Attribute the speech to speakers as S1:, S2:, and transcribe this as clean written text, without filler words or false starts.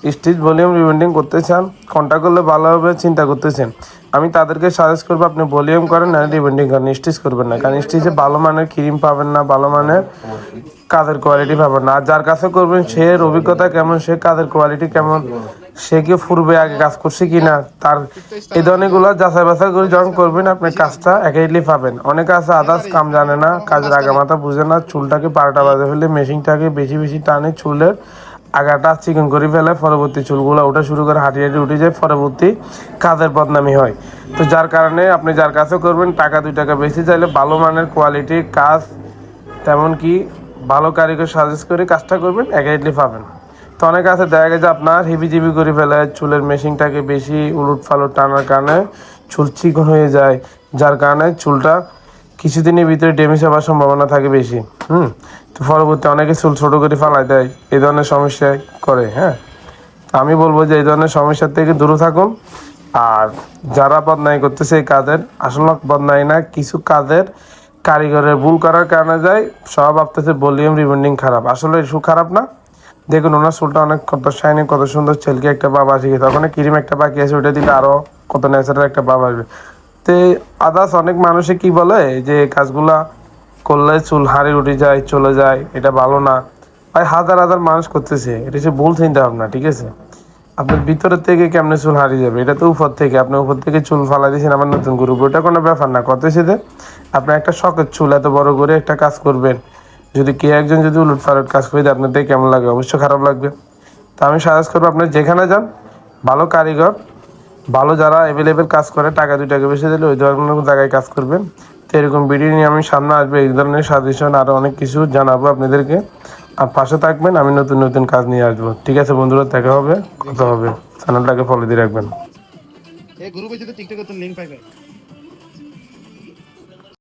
S1: Stitch volume রিবেন্ডিং করতে চান, কোনটা করলে ভালো হবে চিন্তা করতেছেন, আমি তাদেরকে সাজেস্ট করবো আপনি ভলিউম করেন না রিবেন্ডিং করেন, স্টিচ করবেন না। কারণ স্টিচে ভালো মানের ক্রিম পাবেন না, ভালো মানের কাজের কোয়ালিটি পাবেন না। আর যার কাছে করবেন সে অভিজ্ঞতা কেমন, সে কাজের কোয়ালিটি কেমন, সে কি পূর্বে আগে কাজ করছে কিনা, তার এই ধরনেরগুলো যাচাই বাছাই করে যখন করবেন আপনি কাজটা একাইটলি পাবেন। অনেকে আছে আদার্স কাম জানে না, কাজের আগামাথা বুঝে না, চুলটাকে পাল্টা বাজে ফেলে মেশিনটাকে বেশি বেশি টানে, চুলের আগাটা চিকন করে ফেলে, পরবর্তী চুলগুলো ওঠা শুরু করে হাঁটি হাঁটি উঠে যায়, পরবর্তী কাজের বদনামি হয়। তো যার কারণে আপনি যার কাছে করবেন টাকা 2 টাকা বেশি চাইলে ভালো মানের কোয়ালিটি কাজ, তেমন কি ভালো কারিগর সাজেস্ট করে কাজটা করবেন, একাইটলি পাবেন। তো অনেক আছে দেখা গেছে আপনার হিবিজিবি করে ফেলে, চুলের মেশিনটাকে বেশি উলট ফালট টানার কারণে চুল চিকন হয়ে যায়, যার কারণে চুলটা কিছুদিনের ভিতরে ড্যামেজ হওয়ার সম্ভাবনা থাকে বেশি। তো পরবর্তী অনেকে চুল ছোটো করে ফালাই দেয়, এই ধরনের সমস্যা করে। হ্যাঁ, আমি বলবো যে এই ধরনের সমস্যার থেকে দূরে থাকুন। আর যারা বদনামি করতেছে এই কাজের, আসলে বদনামি না, কিছু কাজের কারিগরের ভুল করার কারণে যায়, সব ভাবতেছে ভলিউম রিবেন্ডিং খারাপ, আসলে ইস্যু খারাপ না। দেখুন ওনার চুলটা অনেক কত শাইনি, কত সুন্দর, ছেলকে একটা বাবা আসে, তখন ক্রিম একটা বাকি আছে, ওটা দিলে আরও কত ন্যাচারাল একটা বাবা আসবে। তো আদার্স অনেক মানুষে কি বলে যে কাজগুলা করলে চুল হাড়ি উঠে যায়, চলে যায়, এটা ভালো না ভাই। হাজার হাজার মানুষ করতেছে, এটা হচ্ছে ভুল চিন্তা ভাবনা। ঠিক আছে, আপনার ভিতরের থেকে কেমনে চুল হারিয়ে যাবে, এটা তো উপর থেকে, আপনি উপর থেকে চুল ফালা দিয়েছেন আমার নতুন গ্রুপ, ওটা কোনো ব্যাপার না। কত সেতে আপনি একটা শখের চুল এত বড় করে একটা কাজ করবেন, যদি কে একজন যদি উলট ফালট কাজ করে দেয় আপনার দেখে কেমন লাগবে, অবশ্যই খারাপ লাগবে। তো আমি সাজেস্ট করবো আপনি যেখানে যান ভালো কারিগর, ভালো যারা অ্যাভেলেবেল কাজ করে, টাকা 2 টাকা বেশি দিলে ওই ধরনের জায়গায় কাজ করবেন। তো এরকম ভিডিও নিয়ে আমি সামনে আসবো, এই ধরনের সাজেশন আরও অনেক কিছু জানাবো আপনাদেরকে। আর পাশে থাকবেন, আমি নতুন নতুন কাজ নিয়ে আসবো। ঠিক আছে বন্ধুরা, দেখা হবে, কথা হবে, চ্যানেলটাকে ফলো দিয়ে রাখবেন।
S2: এই গ্রুপে যদি টিকটকের লিংক পাইবে।